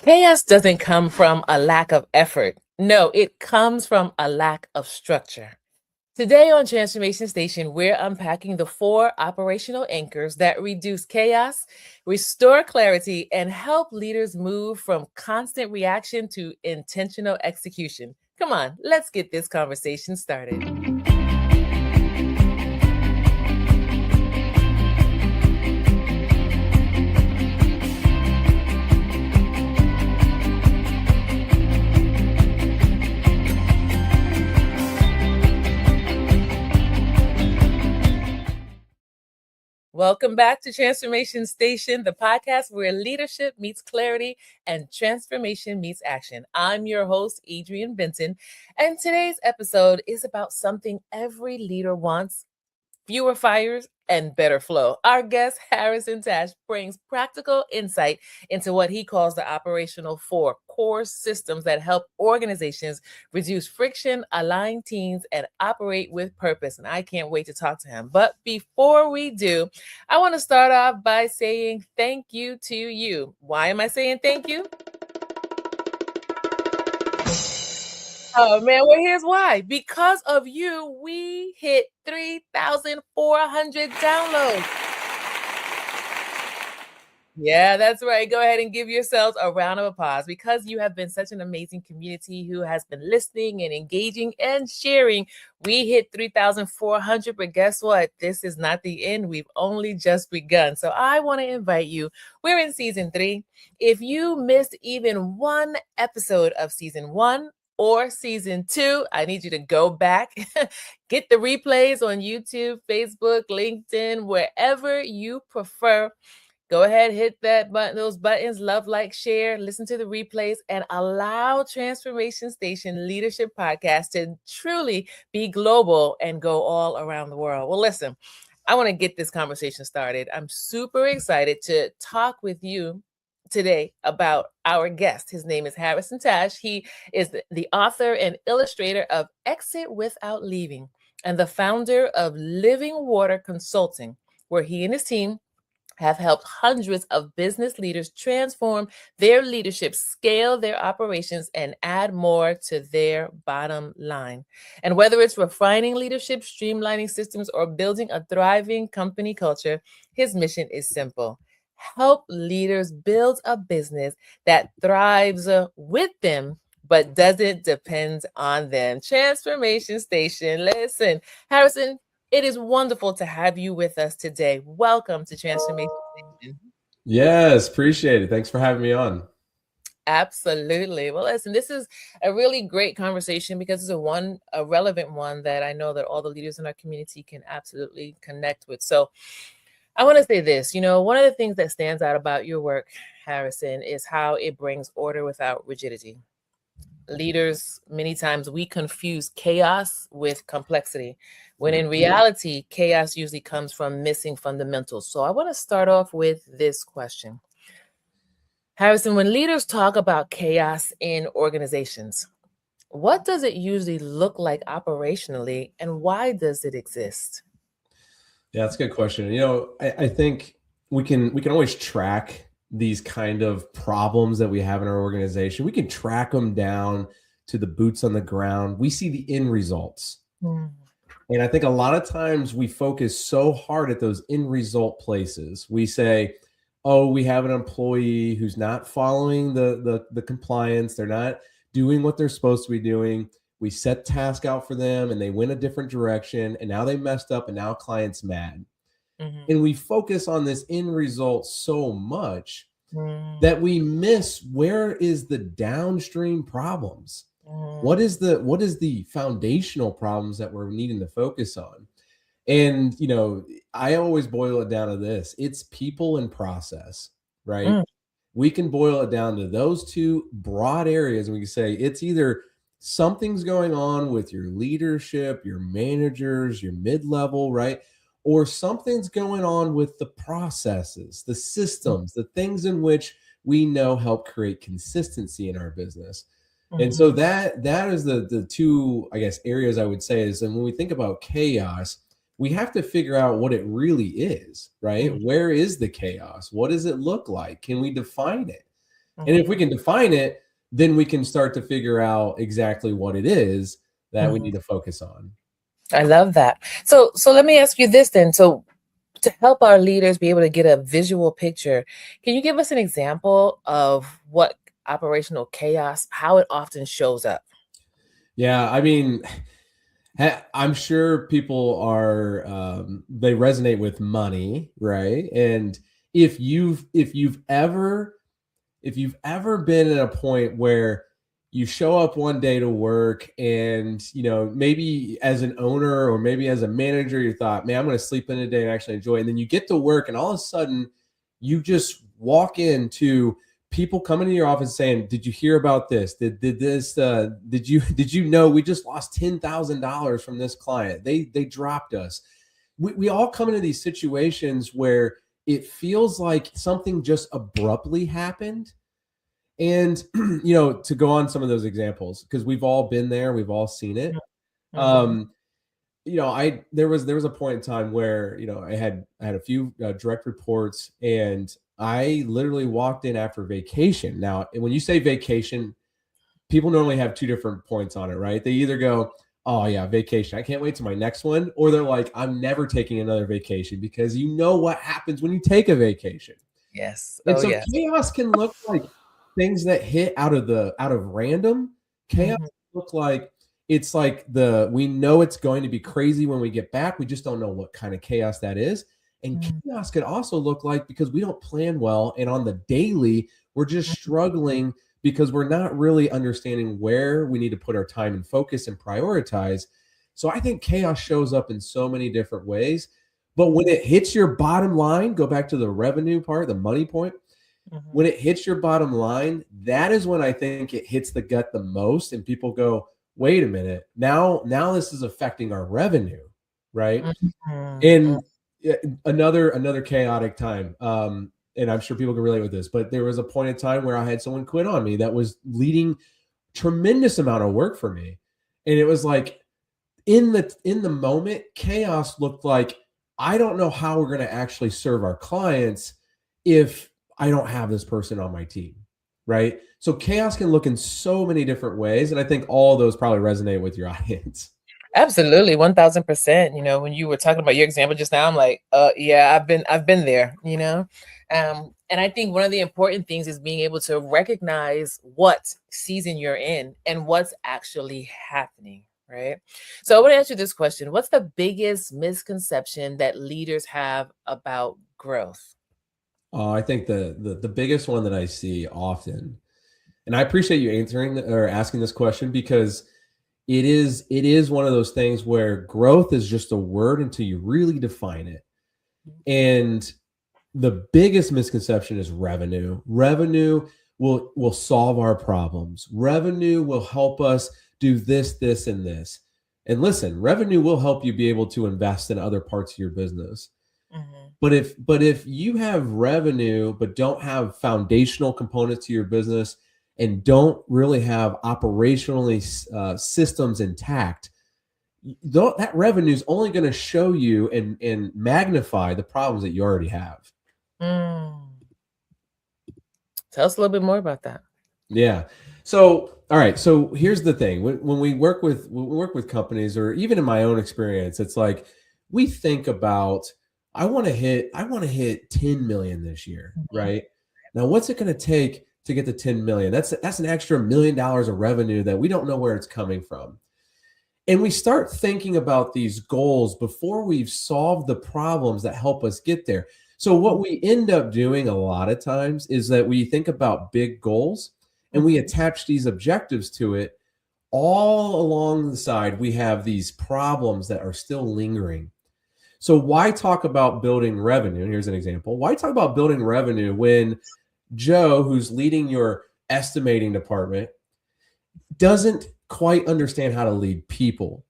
Chaos doesn't come from a lack of effort. No, it comes from a lack of structure. Today on Transformation Station, we're unpacking the four operational anchors that reduce chaos, restore clarity, and help leaders move from constant reaction to intentional execution. Come on, let's get this conversation started. Welcome back to Transformation Station, the podcast where leadership meets clarity and transformation meets action. I'm your host, Adrienne Benton, and today's episode is about something every leader wants: fewer fires and better flow. Our guest, Harrison Tash, brings practical insight into what he calls the operational four core systems that help organizations reduce friction, align teams, and operate with purpose. And I can't wait to talk to him. But before we do, I want to start off by saying thank you to you. Why am I saying thank you? Oh man, well, here's why. Because of you, we hit 3,400 downloads. Yeah, that's right. Go ahead and give yourselves a round of applause because you have been such an amazing community who has been listening and engaging and sharing. We hit 3,400, but guess what? This is not the end. We've only just begun. So I want to invite you. We're in season 3. If you missed even one episode of season 1, or season 2, I need you to go back, get the replays on YouTube, Facebook, LinkedIn, wherever you prefer. Go ahead, hit that button, those buttons, love, like, share, listen to the replays, and allow Transformation Station Leadership Podcast to truly be global and go all around the world. Well, listen, I want to get this conversation started. I'm super excited to talk with you today about our guest. His name is Harrison Tash. He is the author and illustrator of Exit Without Leaving and the founder of Living Water Consulting, where he and his team have helped hundreds of business leaders transform their leadership, scale their operations, and add more to their bottom line. And whether it's refining leadership, streamlining systems, or building a thriving company culture, his mission is simple: help leaders build a business that thrives with them but doesn't depend on them. Transformation Station. Listen, Harrison, it is wonderful to have you with us today. Welcome to Transformation Station. Yes, appreciate it. Thanks for having me on. Absolutely. Well, listen, this is a really great conversation because it's a relevant one that I know that all the leaders in our community can absolutely connect with. So I want to say this, one of the things that stands out about your work, Harrison, is how it brings order without rigidity. Leaders, many times we confuse chaos with complexity, when in reality, chaos usually comes from missing fundamentals. So I want to start off with this question. Harrison, when leaders talk about chaos in organizations, what does it usually look like operationally and why does it exist? Yeah, that's a good question. I think we can always track these kind of problems that we have in our organization. We can track them down to the boots on the ground. We see the end results. And I think a lot of times we focus so hard at those end result places. We say, oh, we have an employee who's not following the compliance. They're not doing what they're supposed to be doing. We set task out for them and they went a different direction and now they messed up and now client's mad. And we focus on this end result so much that we miss where is the downstream problems. What is the foundational problems that we're needing to focus on? And I always boil it down to this: it's people and process, right? We can boil it down to those two broad areas. We can say it's either something's going on with your leadership, your managers, your mid-level, right? Or something's going on with the processes, the systems, the things in which we know help create consistency in our business. And so that is the two, I guess, areas I would say is, and when we think about chaos, we have to figure out what it really is, right? Where is the chaos? What does it look like? Can we define it? And if we can define it, then we can start to figure out exactly what it is that we need to focus on. I love that. So let me ask you this then. So to help our leaders be able to get a visual picture, can you give us an example of what operational chaos, how it often shows up? Yeah, I mean, I'm sure people are they resonate with money, right? And if you've ever been at a point where you show up one day to work and maybe as an owner or maybe as a manager you thought, man, I'm going to sleep in today and actually enjoy it, and then you get to work and all of a sudden you just walk into people coming to your office saying, did you hear about this? Did you know we just lost $10,000 from this client? They dropped us. We all come into these situations where it feels like something just abruptly happened. And, to go on some of those examples, because we've all been there, we've all seen it. There was a point in time where, I had a few direct reports, and I literally walked in after vacation. Now, when you say vacation, people normally have two different points on it, right? They either go, oh yeah, vacation, I can't wait to my next one. Or they're like, I'm never taking another vacation, because you know what happens when you take a vacation. Yes. And so Yes. chaos can look like things that hit out of random. Chaos look like it's like we know it's going to be crazy when we get back. We just don't know what kind of chaos that is. And chaos could also look like, because we don't plan well, and on the daily, we're just struggling because we're not really understanding where we need to put our time and focus and prioritize. So I think chaos shows up in so many different ways. But when it hits your bottom line, go back to the revenue part, the money point. When it hits your bottom line, that is when I think it hits the gut the most. And people go, wait a minute, now this is affecting our revenue, right? And another chaotic time. And I'm sure people can relate with this, but there was a point in time where I had someone quit on me that was leading tremendous amount of work for me. And it was like, in the moment, chaos looked like, I don't know how we're going to actually serve our clients if I don't have this person on my team, right? So chaos can look in so many different ways. And I think all of those probably resonate with your audience. Absolutely, 1000%. When you were talking about your example just now, I'm like, yeah, I've been there, and I think one of the important things is being able to recognize what season you're in and what's actually happening, right? So I want to ask you this question. What's the biggest misconception that leaders have about growth? I think the biggest one that I see often, and I appreciate you answering or asking this question, because it is one of those things where growth is just a word until you really define it. And the biggest misconception is revenue. Revenue will solve our problems. Revenue will help us do this, this, and this. And listen, revenue will help you be able to invest in other parts of your business. But if you have revenue but don't have foundational components to your business and don't really have operationally systems intact, that revenue is only going to show you and magnify the problems that you already have. Tell us a little bit more about that. Yeah. So, all right. So here's the thing: when we work with companies, or even in my own experience, it's like we think about, I want to hit 10 million this year, right? Now, what's it going to take to get to 10 million? That's an extra $1 million of revenue that we don't know where it's coming from. And we start thinking about these goals before we've solved the problems that help us get there. So what we end up doing a lot of times is that we think about big goals and we attach these objectives to it. All along the side, we have these problems that are still lingering. So why talk about building revenue? Here's an example. Why talk about building revenue when Joe, who's leading your estimating department, doesn't quite understand how to lead people?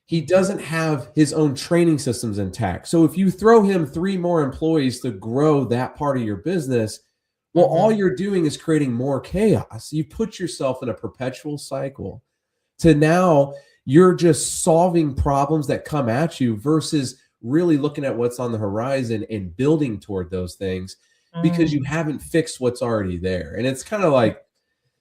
He doesn't have his own training systems intact. So if you throw him 3 more employees to grow that part of your business, well, all you're doing is creating more chaos. You put yourself in a perpetual cycle to now you're just solving problems that come at you versus really looking at what's on the horizon and building toward those things. because you Mm. haven't fixed what's already there. And it's kind of like,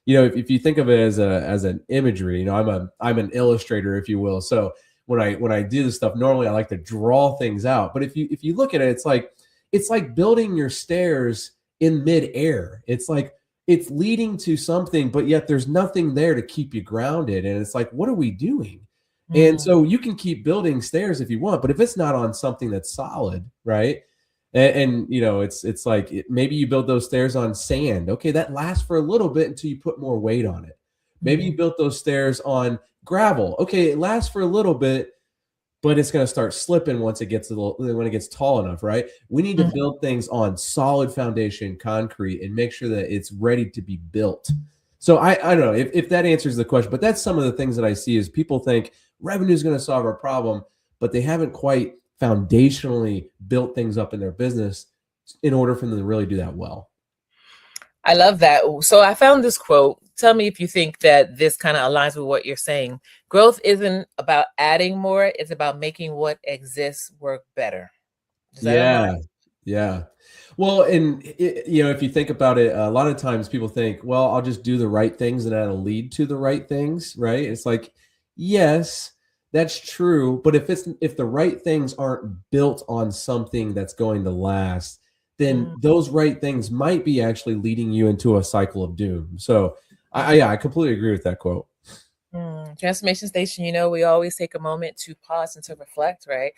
you know, if you think of it as an imagery, you know, I'm an illustrator, if you will. So when I do this stuff, normally I like to draw things out. But if you look at it, it's like building your stairs in midair. It's like it's leading to something, but yet there's nothing there to keep you grounded. And it's like, what are we doing? And Mm. so you can keep building stairs if you want, but if it's not on something that's solid, right? And you know, it's like maybe you build those stairs on sand. Okay, that lasts for a little bit until you put more weight on it. Maybe you Mm. built those stairs on gravel. Okay, it lasts for a little bit, but it's going to start slipping once it gets when it gets tall enough, right? We need to Mhm. build things on solid foundation, concrete, and make sure that it's ready to be built. So I don't know if that answers the question, but that's some of the things that I see is people think revenue is going to solve our problem, but they haven't quite foundationally built things up in their business in order for them to really do that well. I love that. So I found this quote. Tell me if you think that this kind of aligns with what you're saying. Growth isn't about adding more, it's about making what exists work better. Does that Yeah. align? Yeah. Well, and you know, if you think about it, a lot of times people think, well, I'll just do the right things and that'll lead to the right things, right? It's like, yes, that's true, but if the right things aren't built on something that's going to last, then Mm. those right things might be actually leading you into a cycle of doom. So, yeah, I completely agree with that quote. Transformation Station, we always take a moment to pause and to reflect, right?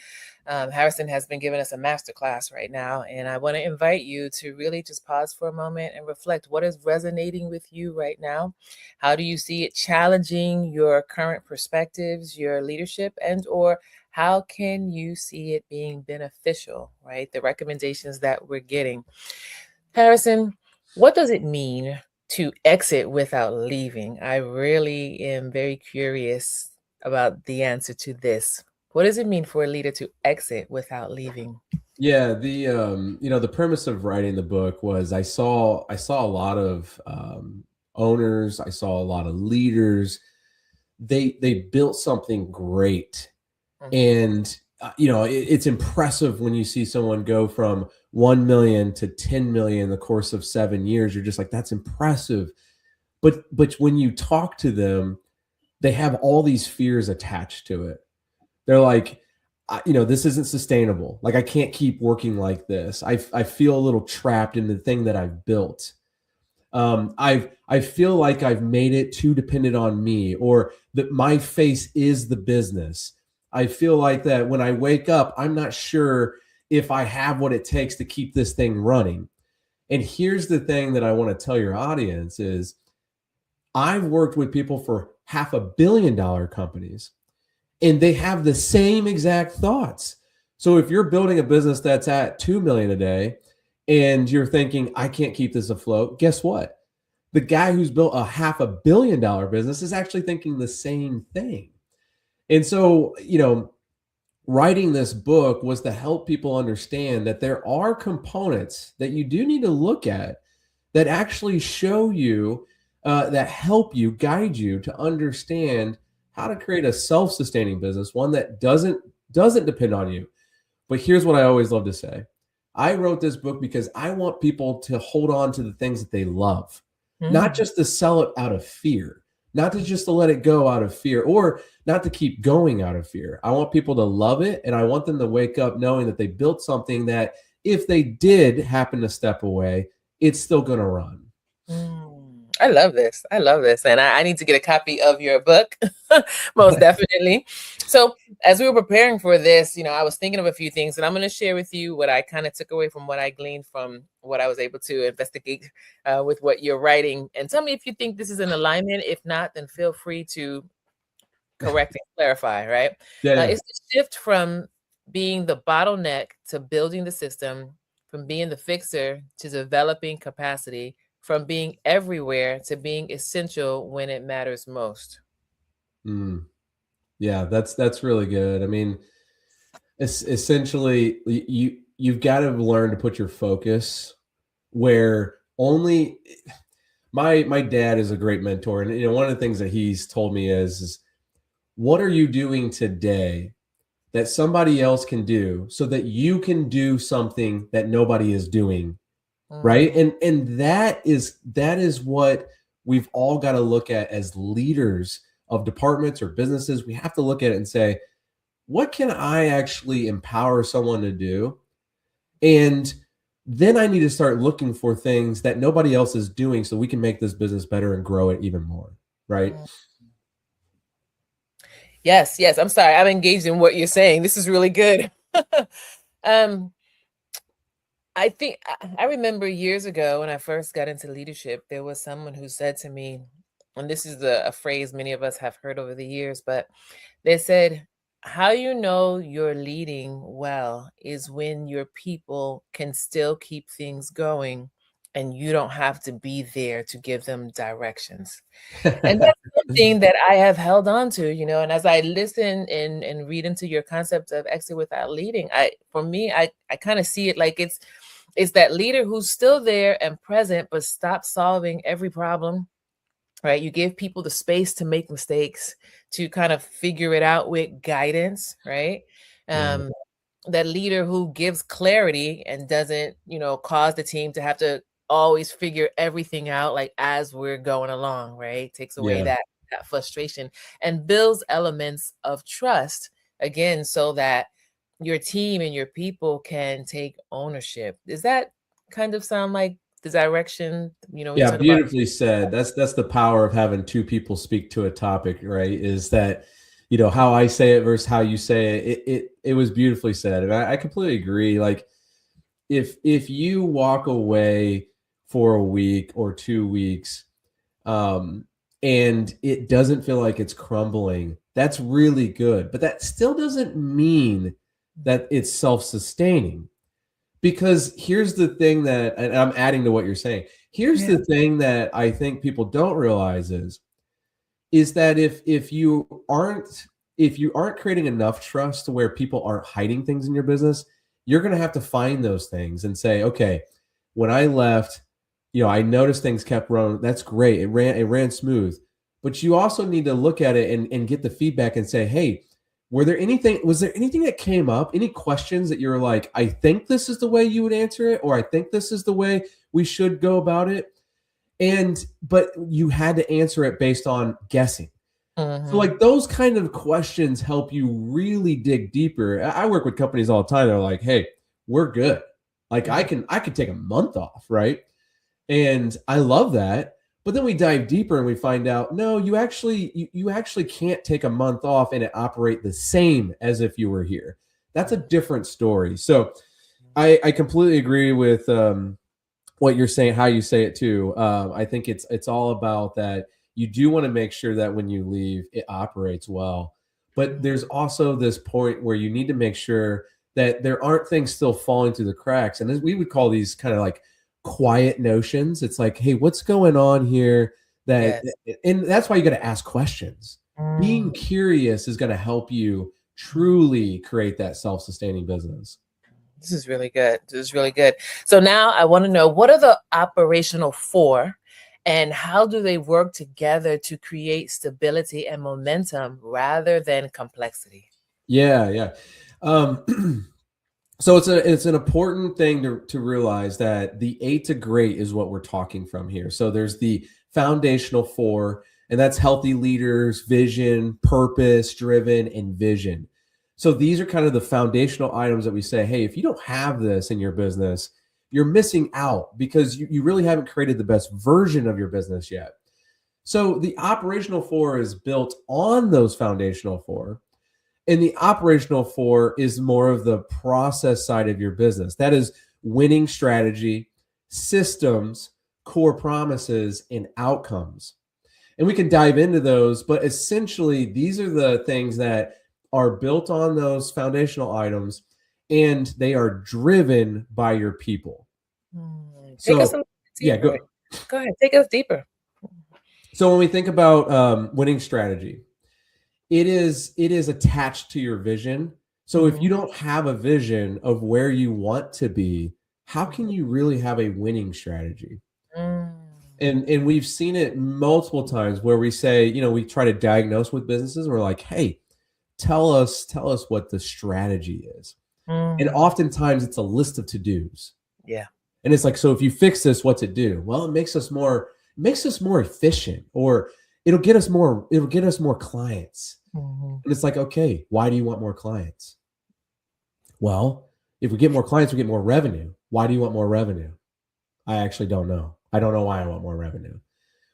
Harrison has been giving us a master class right now, and I want to invite you to really just pause for a moment and reflect. What is resonating with you right now? How do you see it challenging your current perspectives, your leadership, and or how can you see it being beneficial, right? The recommendations that we're getting. Harrison, what does it mean to exit without leaving? I really am very curious about the answer to this. What does it mean for a leader to exit without leaving? Yeah, the premise of writing the book was I saw a lot of owners, I saw a lot of leaders. They built something great, Mhm. and it's impressive when you see someone go from 1 million to 10 million in the course of 7 years. You're just like, that's impressive. But when you talk to them, they have all these fears attached to it. They're like, this isn't sustainable. Like, I can't keep working like this. I feel a little trapped in the thing that I've built. I feel like I've made it too dependent on me, or that my face is the business. I feel like that when I wake up, I'm not sure if I have what it takes to keep this thing running. And here's the thing that I want to tell your audience is I've worked with people for $500 million companies, and they have the same exact thoughts. So if you're building a business that's at 2 million a day and you're thinking, I can't keep this afloat, guess what? The guy who's built a $500 million business is actually thinking the same thing. And so, writing this book was to help people understand that there are components that you do need to look at that actually show you, that help you, guide you to understand how to create a self-sustaining business, one that doesn't depend on you. But here's what I always love to say. I wrote this book because I want people to hold on to the things that they love, not Mm. just to sell it out of fear, not to just to let it go out of fear, or not to keep going out of fear. I want people to love it, and I want them to wake up knowing that they built something that if they did happen to step away, it's still going to run. I love this. I love this. And I need to get a copy of your book, most definitely. So, as we were preparing for this, I was thinking of a few things, and I'm going to share with you what I kind of took away from what I gleaned from what I was able to investigate with what you're writing. And tell me if you think this is in alignment. If not, then feel free to correct and clarify, right? Yeah, yeah. It's the shift from being the bottleneck to building the system, from being the fixer to developing capacity, from being everywhere to being essential when it matters most. Mm, yeah, that's really good. I mean, essentially, you've got to learn to put your focus where only my dad is a great mentor, and one of the things that he's told me is what are you doing today that somebody else can do so that you can do something that nobody is doing right? Mhm. And that is what we've all got to look at as leaders of departments or businesses. We have to look at it and say, what can I actually empower someone to do? And then I need to start looking for things that nobody else is doing so we can make this business better and grow it even more, right? Mm. Yes, yes. I'm sorry. I'm engaged in what you're saying. This is really good. um, I think I remember years ago when I first got into leadership, there was someone who said to me, and this is a phrase many of us have heard over the years, but they said, how you know you're leading well is when your people can still keep things going and you don't have to be there to give them directions. And that's something that I have held on to, and as I listen and read into your concept of exit without leading, for me, I kind of see it like it's that leader who's still there and present, but stop solving every problem, right? You give people the space to make mistakes, to kind of figure it out with guidance, right? Right. Um, that leader who gives clarity and doesn't, cause the team to have to always figure everything out like as we're going along, right? Takes away Yeah. that frustration and builds elements of trust again so that your team and your people can take ownership. Does that kind of sound like the direction, when you Yeah, talk about. beautifully said. That's the power of having two people speak to a topic, right? Is that, how I say it versus how you say it. It was beautifully said. And I completely agree. Like if you walk away for a week or 2 weeks, um, and it doesn't feel like it's crumbling, that's really good. But that still doesn't mean that it's self-sustaining. Because here's the thing that, and I'm adding to what you're saying. Here's Yeah. the thing that I think people don't realize is that if you aren't creating enough trust to where people aren't hiding things in your business, you're going to have to find those things and say, okay, when I left, I noticed things kept running. That's great. It ran smooth. But you also need to look at it and get the feedback and say, hey, was there anything that came up? Any questions that you're like, I think this is the way you would answer it, or I think this is the way we should go about it? But you had to answer it based on guessing. So Mhm. like those kind of questions help you really dig deeper. I work with companies all the time. They're like, hey, we're good. Like I Mhm. can take a month off, right? And I love that. But then we dive deeper and we find out, no, you actually can't take a month off and it operate the same as if you were here. That's a different story. So I completely agree with what you're saying, how you say it too. I think it's all about that. You do want to make sure that when you leave, it operates well. But Mhm. there's also this point where you need to make sure that there aren't things still falling through the cracks. And we would call these kind of like quiet notions. It's like, hey, what's going on here? That Yes. and that's why you got to ask questions. Being Mm. curious is going to help you truly create that self-sustaining business. This is really good. This is really good. So now I want to know, what are the operational four and how do they work together to create stability and momentum rather than complexity? Yeah, yeah. Um, So it's an important thing to realize that the 8 to great is what we're talking from here. So there's the foundational four, and that's healthy leaders, vision, purpose driven, and vision. So these are kind of the foundational items that we say, hey, if you don't have this in your business, you're missing out because you really haven't created the best version of your business yet. So the operational four is built on those foundational four. And the operational four is more of the process side of your business. That is winning strategy, systems, core promises, and outcomes. And we can dive into those, but essentially, these are the things that are built on those foundational items and they are driven by your people. Take us a So, little yeah, deeper. Go ahead. Take us deeper. so when we think about winning strategy, it is attached to your vision. So if Mhm. you don't have a vision of where you want to be, how can you really have a winning strategy? Mm. And we've seen it multiple times where we say, we try to diagnose with businesses and we're like, hey, tell us what the strategy is. And Mm. oftentimes it's a list of to-dos. Yeah. And it's like, so if you fix this, what's it do? Well, it makes us more efficient, or it'll get us more clients. And it's like, okay, why do you want more clients? Well, if we get more clients, we get more revenue. Why do you want more revenue? I actually don't know. I don't know why I want more revenue.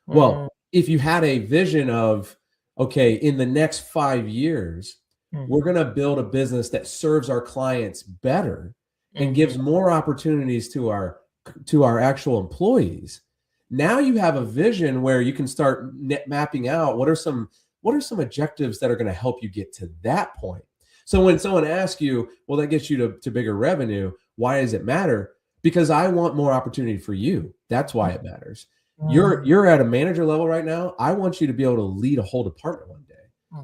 Well, if you had a vision of, okay, in the next 5 years, we're going to build a business that serves our clients better and gives more opportunities to our actual employees. Now you have a vision where you can start mapping out what are some objectives that are going to help you get to that point. So when someone asks you, well, that gets you to bigger revenue, why does it matter? Because I want more opportunity for you. That's why it matters. You're at a manager level right now. I want you to be able to lead a whole department one day.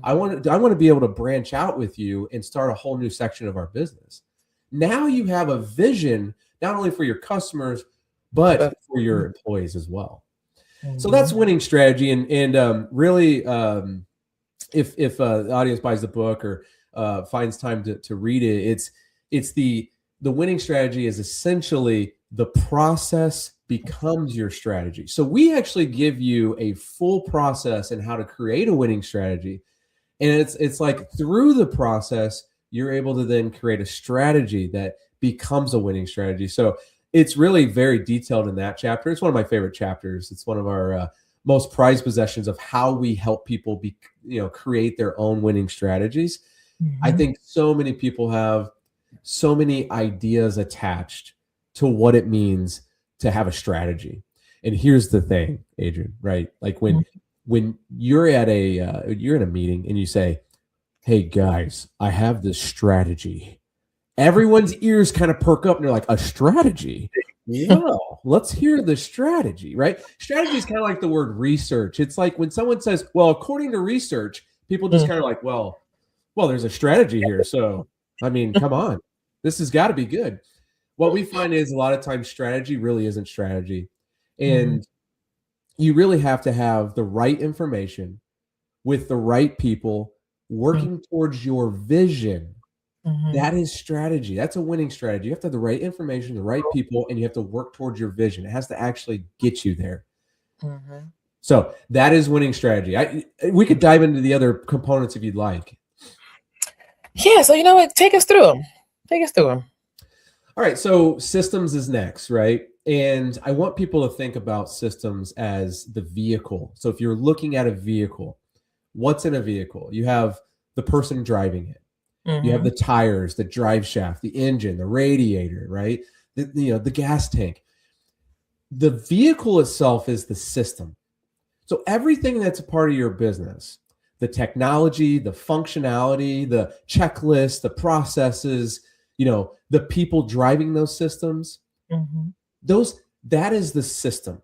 I want to be able to branch out with you and start a whole new section of our business. Now you have a vision, not only for your customers, but for your employees as well. So that's winning strategy. And really, if the audience buys the book or finds time to read it, it's the winning strategy is essentially the process becomes your strategy. So we actually give you a full process in how to create a winning strategy. And it's like through the process, you're able to then create a strategy that becomes a winning strategy. So it's really very detailed in that chapter. It's one of my favorite chapters. It's one of our most prized possessions of how we help people create their own winning strategies. I think so many people have so many ideas attached to what it means to have a strategy. And here's the thing, Adrian, right? Like when you're at you're in a meeting and you say, hey guys, I have this strategy. Everyone's ears kind of perk up and they're like, a strategy? Well, let's hear the strategy, right? Strategy is kind of like the word research. It's like when someone says, well, according to research, people just kind of like, well, there's a strategy here. So, I mean, come on, this has got to be good. What we find is a lot of times strategy really isn't strategy. And you really have to have the right information with the right people working towards your vision. That is strategy. That's a winning strategy. You have to have the right information, the right people, and you have to work towards your vision. It has to actually get you there. So that is winning strategy. We could dive into the other components if you'd like. Yeah. So you know what? Take us through them. All right. So systems is next, right? And I want people to think about systems as the vehicle. So if you're looking at a vehicle, what's in a vehicle? You have the person driving it. You have the tires, the drive shaft, the engine, the radiator, right? The gas tank. The vehicle itself is the system. So everything that's a part of your business, the technology, the functionality, the checklist, the processes, the people driving those systems, that is the system.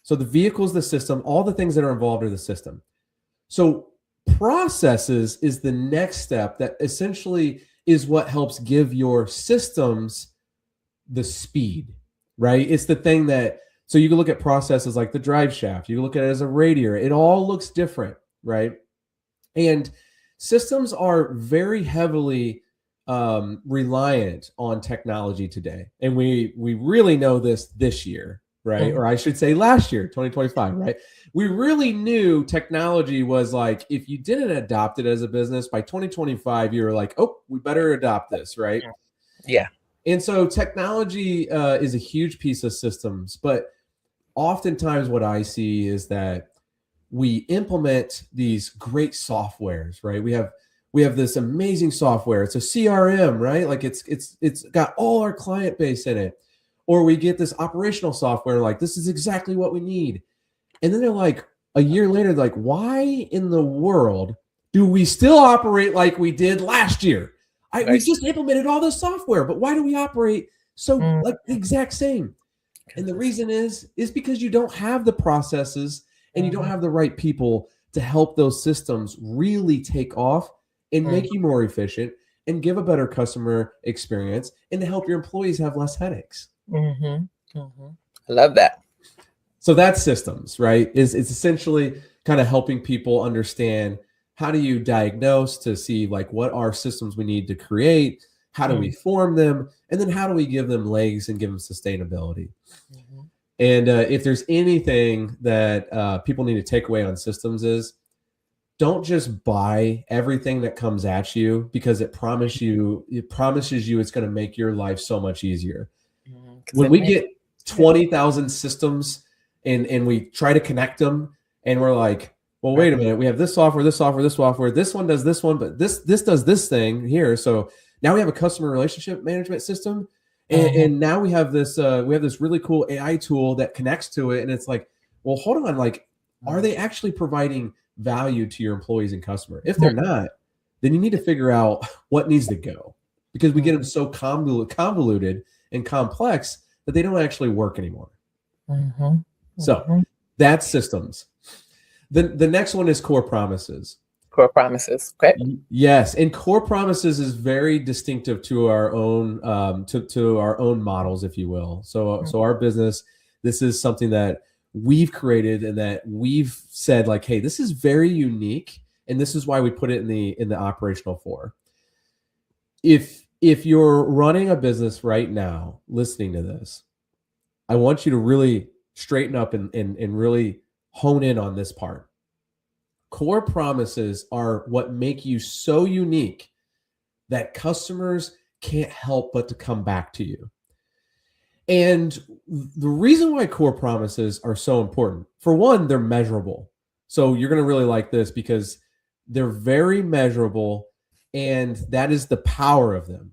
So the vehicle is the system. All the things that are involved are the system. So processes is the next step that essentially is what helps give your systems the speed, right? It's the thing so you can look at processes like the drive shaft, you look at it as a radiator, it all looks different, right? And systems are very heavily reliant on technology today. And we really know this year, right? Or I should say last year, 2025, right? We really knew technology was like, if you didn't adopt it as a business by 2025, you were like, oh, we better adopt this, right? Yeah. And so technology is a huge piece of systems, but oftentimes what I see is that we implement these great softwares, right? We have this amazing software. It's a CRM, right? Like it's got all our client base in it. Or we get this operational software, like this is exactly what we need. And then they're like, a year later, like, why in the world do we still operate like we did last year? We just implemented all this software, but why do we operate so like the exact same? And the reason is because you don't have the processes and you don't have the right people to help those systems really take off and make you more efficient and give a better customer experience and to help your employees have less headaches. I love that. So that's systems, right? It's essentially kind of helping people understand how do you diagnose to see like what are systems we need to create, How do we form them? And then how do we give them legs and give them sustainability? And if there's anything that people need to take away on systems is, don't just buy everything that comes at you because it promises you it's going to make your life so much easier. When we get 20,000 systems and we try to connect them and we're like, well, wait a minute, we have this software, this software, this software, this one does this one, but this does this thing here. So now we have a customer relationship management system. And now we have this really cool AI tool that connects to it. And it's like, well, hold on, like, are they actually providing value to your employees and customer? If they're not, then you need to figure out what needs to go, because we get them so convoluted and complex that they don't actually work anymore. So that's systems. The next one is core promises. Core promises. Okay. Yes, and core promises is very distinctive to our own to our own models, if you will. So our business, this is something that we've created and that we've said like, hey, this is very unique, and this is why we put it in the operational 4. If you're running a business right now, listening to this, I want you to really straighten up and really hone in on this part. Core promises are what make you so unique that customers can't help but to come back to you. And the reason why core promises are so important, for one, they're measurable. So you're going to really like this because they're very measurable, and that is the power of them.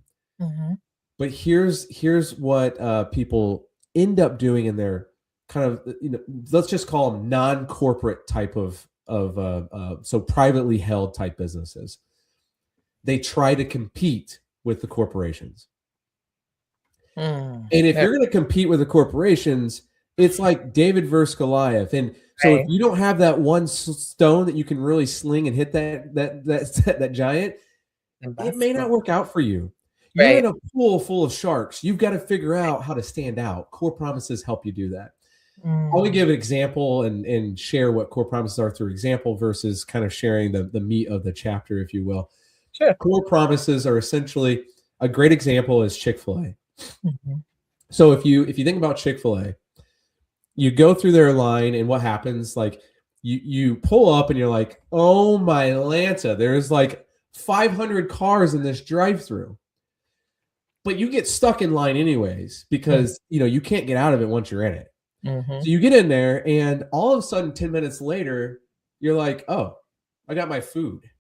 But here's what people end up doing in their kind of, let's just call them non-corporate type of so privately held type businesses. They try to compete with the corporations. And if you're going to compete with the corporations, it's like David versus Goliath. And so if you don't have that one stone that you can really sling and hit that giant, it may not work out for you. You're in a pool full of sharks. You've got to figure out how to stand out. Core promises help you do that. I'll give an example and share what core promises are through example versus kind of sharing the meat of the chapter, if you will. Sure. Core promises are essentially, a great example is Chick-fil-A. So if you think about Chick-fil-A, you go through their line, and what happens, like you pull up and you're like, oh my Lanta, there's like 500 cars in this drive-through. But you get stuck in line anyways because you can't get out of it once you're in it. So you get in there, and all of a sudden, 10 minutes later, you're like, oh, I got my food.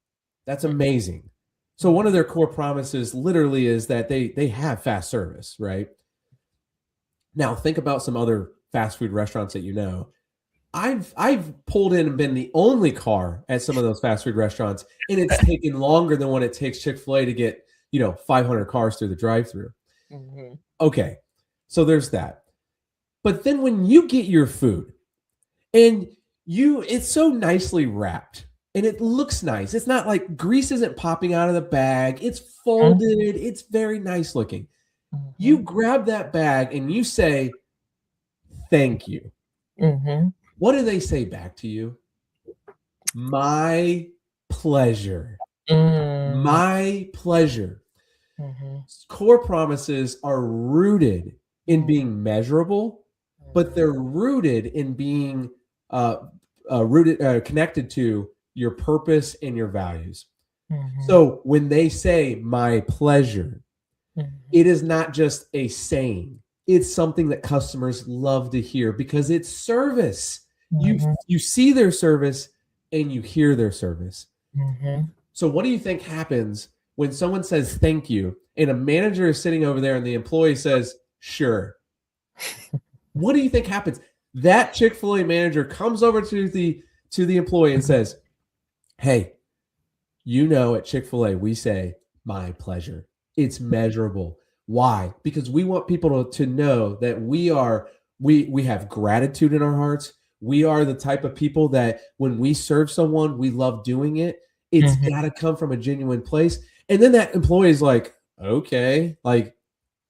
That's amazing. So one of their core promises literally is that they have fast service, right? Now think about some other fast food restaurants that you know. I've pulled in and been the only car at some of those fast food restaurants, and it's taken longer than what it takes Chick-fil-A to get 500 cars through the drive-through. Okay, so there's that. But then when you get your food and it's so nicely wrapped and it looks nice. It's not like grease isn't popping out of the bag. It's folded. It's very nice looking. You grab that bag and you say, thank you. What do they say back to you? My pleasure. My pleasure. Core promises are rooted in being measurable, but they're rooted in being connected to your purpose and your values. So when they say my pleasure, it is not just a saying. It's something that customers love to hear because it's service. You see their service and you hear their service. So what do you think happens when someone says thank you and a manager is sitting over there and the employee says, sure? What do you think happens? That Chick-fil-A manager comes over to the employee and says, hey, at Chick-fil-A, we say, my pleasure. It's measurable. Why? Because we want people to know that we have gratitude in our hearts. We are the type of people that when we serve someone, we love doing it. It's got to come from a genuine place. And then that employee is like, okay, like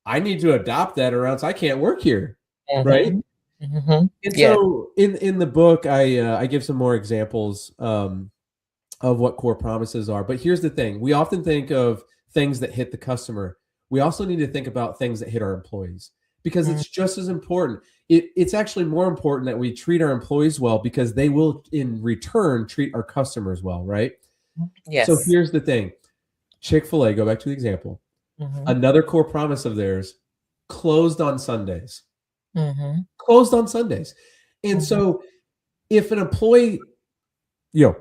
I need to adopt that or else I can't work here. Right. And so in the book, I give some more examples of what core promises are. But here's the thing. We often think of things that hit the customer. we also need to think about things that hit our employees, because Mhm. it's just as important. It's actually more important that we treat our employees well, because they will in return treat our customers well, right? So Yes. here's the thing. Chick-fil-A, go back to the example. Hmm. Another core promise of theirs, closed on Sundays. Hmm. Closed on Sundays. And Hmm. so if an employee, you know,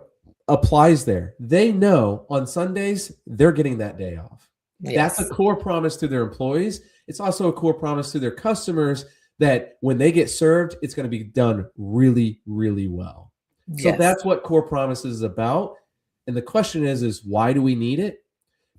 applies there, they know on Sundays they're getting that day off. That's a Yes. core promise to their employees. It's also a core promise to their customers that when they get served, it's going to be done really, really well. So Yes. that's what core promises is about. And the question is why do we need it?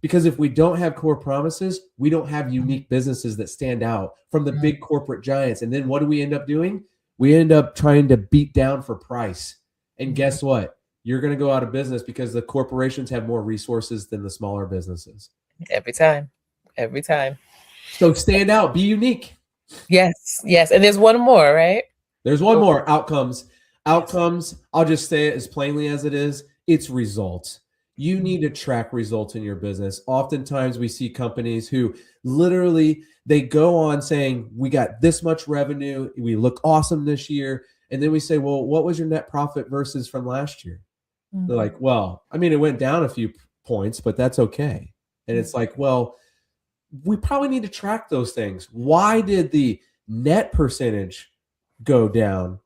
Because if we don't have core promises, we don't have unique businesses that stand out from the Mhm. big corporate giants. And then what do we end up doing? We end up trying to beat down for price. And Mhm. guess what? You're going to go out of business because the corporations have more resources than the smaller businesses. Every time. Every time. So stand out, be unique. Yes. Yes. And there's one more, right? There's one Oh, more, outcomes. yes. Outcomes, I'll just say it as plainly as it is, it's results. You Mhm. need to track results in your business. Oftentimes we see companies who literally they go on saying, we got this much revenue, we look awesome this year. And then we say, well, what was your net profit versus from last year? They're Mhm. like, well, I mean, it went down a few points, but that's okay. And it's like, well, we probably need to track those things. Why did the net percentage go down?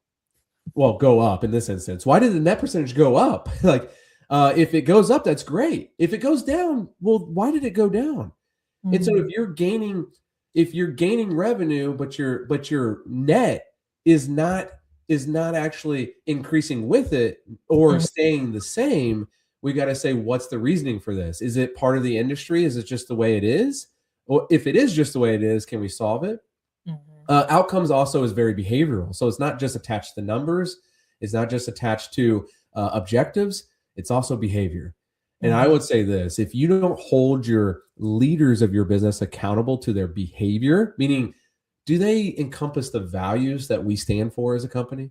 Well, go up in this instance. Why did the net percentage go up? Like, if it goes up, that's great. If it goes down, well, why did it go down? And so Mhm. if you're gaining revenue, but your net is not actually increasing with it or Mhm. staying the same, we got to say, what's the reasoning for this? Is it part of the industry? Is it just the way it is? Or if it is just the way it is, can we solve it? Mhm. Outcomes also is very behavioral. So it's not just attached to numbers. It's not just attached to objectives. It's also behavior. And I Mhm. would say this, if you don't hold your leaders of your business accountable to their behavior, meaning do they encompass the values that we stand for as a company?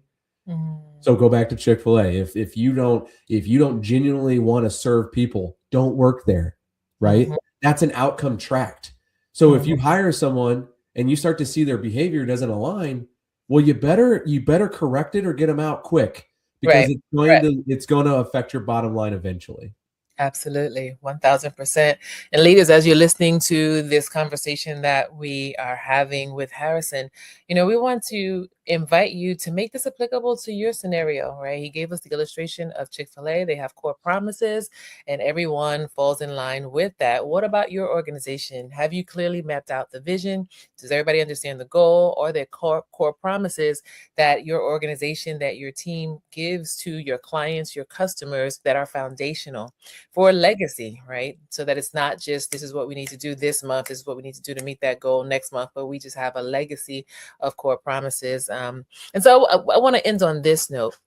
Mhm. So go back to Chick-fil-A. If you don't genuinely want to serve people, don't work there, right? Mhm. That's an outcome tracked. So if Mhm. you hire someone and you start to see their behavior doesn't align, well, you better correct it or get them out quick, because Right. Right. it's going to affect your bottom line eventually. Absolutely, 1000%. And leaders, as you're listening to this conversation that we are having with Harrison, we want to invite you to make this applicable to your scenario, right? He gave us the illustration of Chick-fil-A. They have core promises, and everyone falls in line with that. What about your organization? Have you clearly mapped out the vision? Does everybody understand the goal or their core promises that your organization, that your team gives to your clients, your customers, that are foundational for legacy, right? So that it's not just this is what we need to do this month, this is what we need to do to meet that goal next month, but we just have a legacy of core promises. And so I want to end on this note,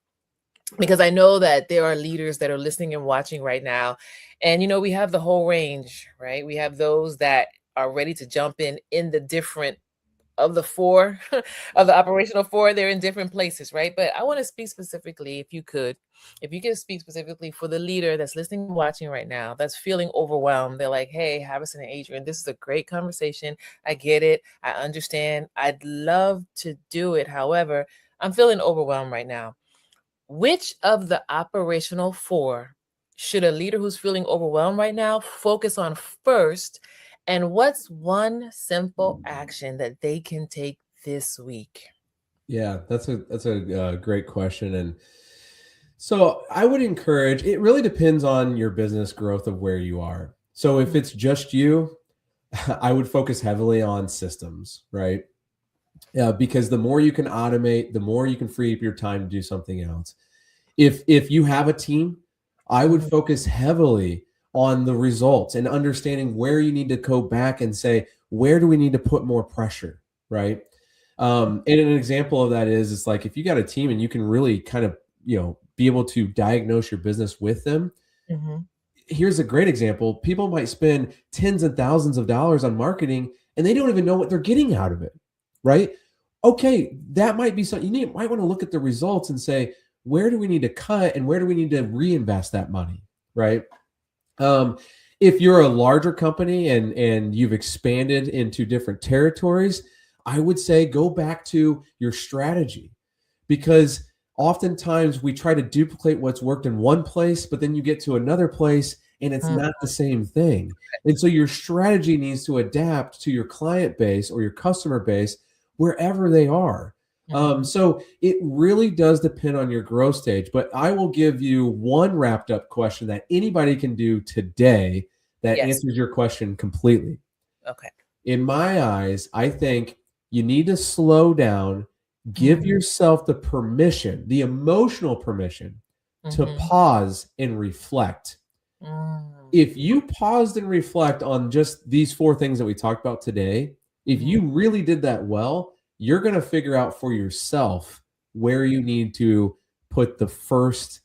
because I know that there are leaders that are listening and watching right now. And, we have the whole range, right? We have those that are ready to jump in the different of the four of the operational four. They're in different places, right? But I want to speak specifically, if you could speak specifically for the leader that's listening and watching right now, that's feeling overwhelmed. They're like, hey, Harrison and Adrian, this is a great conversation. I get it. I understand. I'd love to do it. However, I'm feeling overwhelmed right now. Which of the operational four should a leader who's feeling overwhelmed right now focus on first? And what's one simple action that they can take this week? Yeah, that's a great question. And so I would encourage, it really depends on your business growth of where you are. So if it's just you, I would focus heavily on systems, right? Because the more you can automate, the more you can free up your time to do something else. If you have a team, I would Mhm. focus heavily on the results and understanding where you need to go back and say, where do we need to put more pressure, right? And an example of that is, it's like if you got a team and you can really kind of, be able to diagnose your business with them. Mhm. Here's a great example. People might spend tens and thousands of dollars on marketing and they don't even know what they're getting out of it, right? Okay, that might be something might want to look at the results and say, where do we need to cut and where do we need to reinvest that money, right? Um, If you're a larger company and you've expanded into different territories, I would say go back to your strategy, because oftentimes we try to duplicate what's worked in one place, but then you get to another place and it's Mm, not the same thing. And so your strategy needs to adapt to your client base or your customer base wherever they are. mhm. So it really does depend on your growth stage. But I will give you one wrapped up question that anybody can do today that Yes. answers your question completely. Okay. In my eyes, I think you need to slow down, give Mhm, yourself the permission, the emotional permission to mhm, pause and reflect. mm, If you paused and reflect on just these four things that we talked about today, if mhm, you really did that well, you're going to figure out for yourself where you need to put the first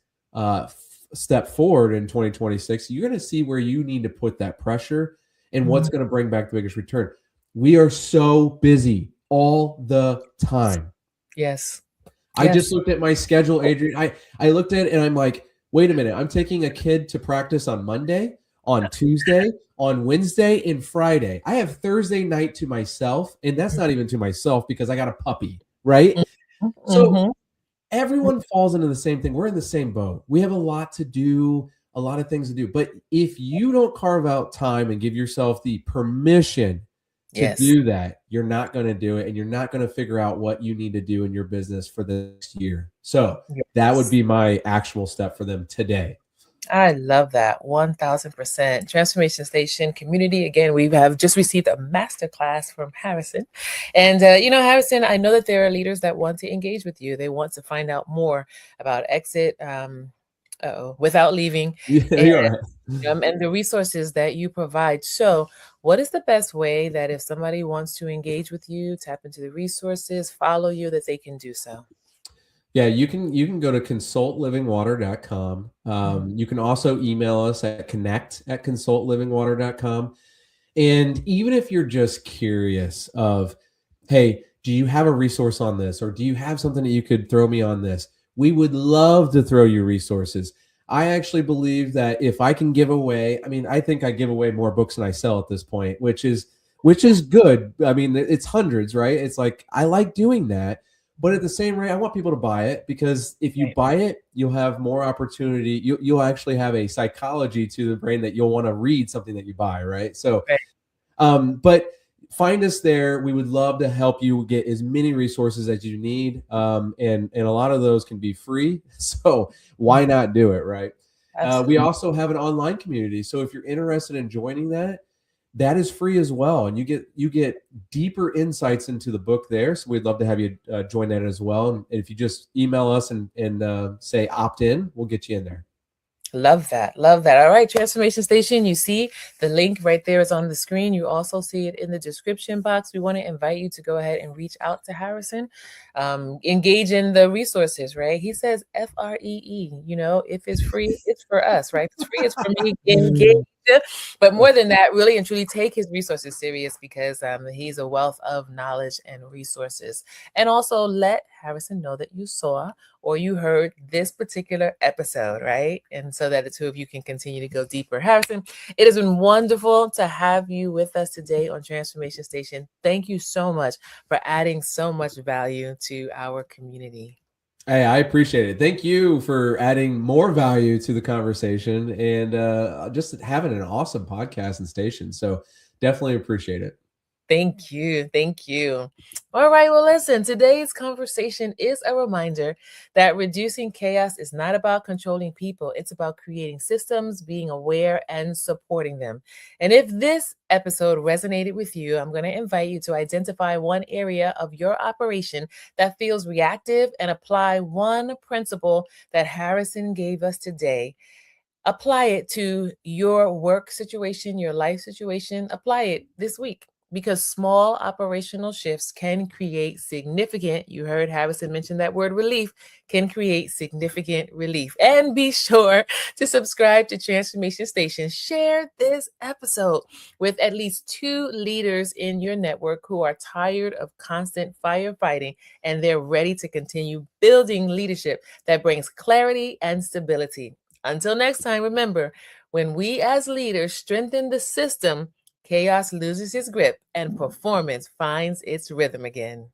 step forward in 2026. You're going to see where you need to put that pressure and what's mhm. going to bring back the biggest return. We are so busy all the time. Yes. I just Yes. looked at my schedule, Adrian. I looked at it and I'm like, wait a minute. I'm taking a kid to practice on Monday, on Tuesday, on Wednesday, and Friday. I have Thursday night to myself, and that's not even to myself because I got a puppy, right? Mhm, So mhm. everyone falls into the same thing. We're in the same boat. We have a lot to do, a lot of things to do. But if you don't carve out time and give yourself the permission to Yes. do that, you're not going to do it, and you're not going to figure out what you need to do in your business for the next year. So that would Yes. be my actual step for them today. I love that 1000%. Transformation Station community. Again, we have just received a masterclass from Harrison. And, Harrison, I know that there are leaders that want to engage with you. They want to find out more about exit without leaving Yeah, and, you're right. and the resources that you provide. So, what is the best way that if somebody wants to engage with you, tap into the resources, follow you, that they can do so? Yeah, you can go to consultlivingwater.com. Mhm. You can also email us at connect@consultlivingwater.com. And even if you're just curious of, hey, do you have a resource on this? Or do you have something that you could throw me on this? We would love to throw you resources. I actually believe that if I can give away, I mean, I think I give away more books than I sell at this point, which is good. I mean, it's hundreds, right? It's like I like doing that. But at the same rate, I want people to buy it, because if you Right. buy it, you'll have more opportunity. You'll actually have a psychology to the brain that you'll want to read something that you buy, right? So Right. but find us there. We would love to help you get as many resources as you need, and a lot of those can be free. So why Mhm. not do it, right? We Absolutely. also have an online community. So if you're interested in joining that, that is free as well, and you get deeper insights into the book there. So we'd love to have you join that as well. And if you just email us and say opt in, we'll get you in there. Love that. Love that. All right, Transformation Station. You see the link right there is on the screen. You also see it in the description box. We want to invite you to go ahead and reach out to Harrison. Engage in the resources, right? He says FREE. If it's free, it's for us, right? If it's free, it's for me. Engage. But more than that, really and truly take his resources serious, because he's a wealth of knowledge and resources. And also let Harrison know that you saw or you heard this particular episode, right? And so that the two of you can continue to go deeper. Harrison, it has been wonderful to have you with us today on Transformation Station. Thank you so much for adding so much value to our community. Hey, I appreciate it. Thank you for adding more value to the conversation and just having an awesome podcast and station. So definitely appreciate it. Thank you. Thank you. All right. Well, listen, today's conversation is a reminder that reducing chaos is not about controlling people. It's about creating systems, being aware, and supporting them. And if this episode resonated with you, I'm going to invite you to identify one area of your operation that feels reactive and apply one principle that Harrison gave us today. Apply it to your work situation, your life situation. Apply it this week, because small operational shifts can create significant, you heard Harrison mention that word relief, can create significant relief. And be sure to subscribe to Transformation Station. Share this episode with at least 2 leaders in your network who are tired of constant firefighting and they're ready to continue building leadership that brings clarity and stability. Until next time, remember, When we as leaders strengthen the system, chaos loses its grip and performance finds its rhythm again.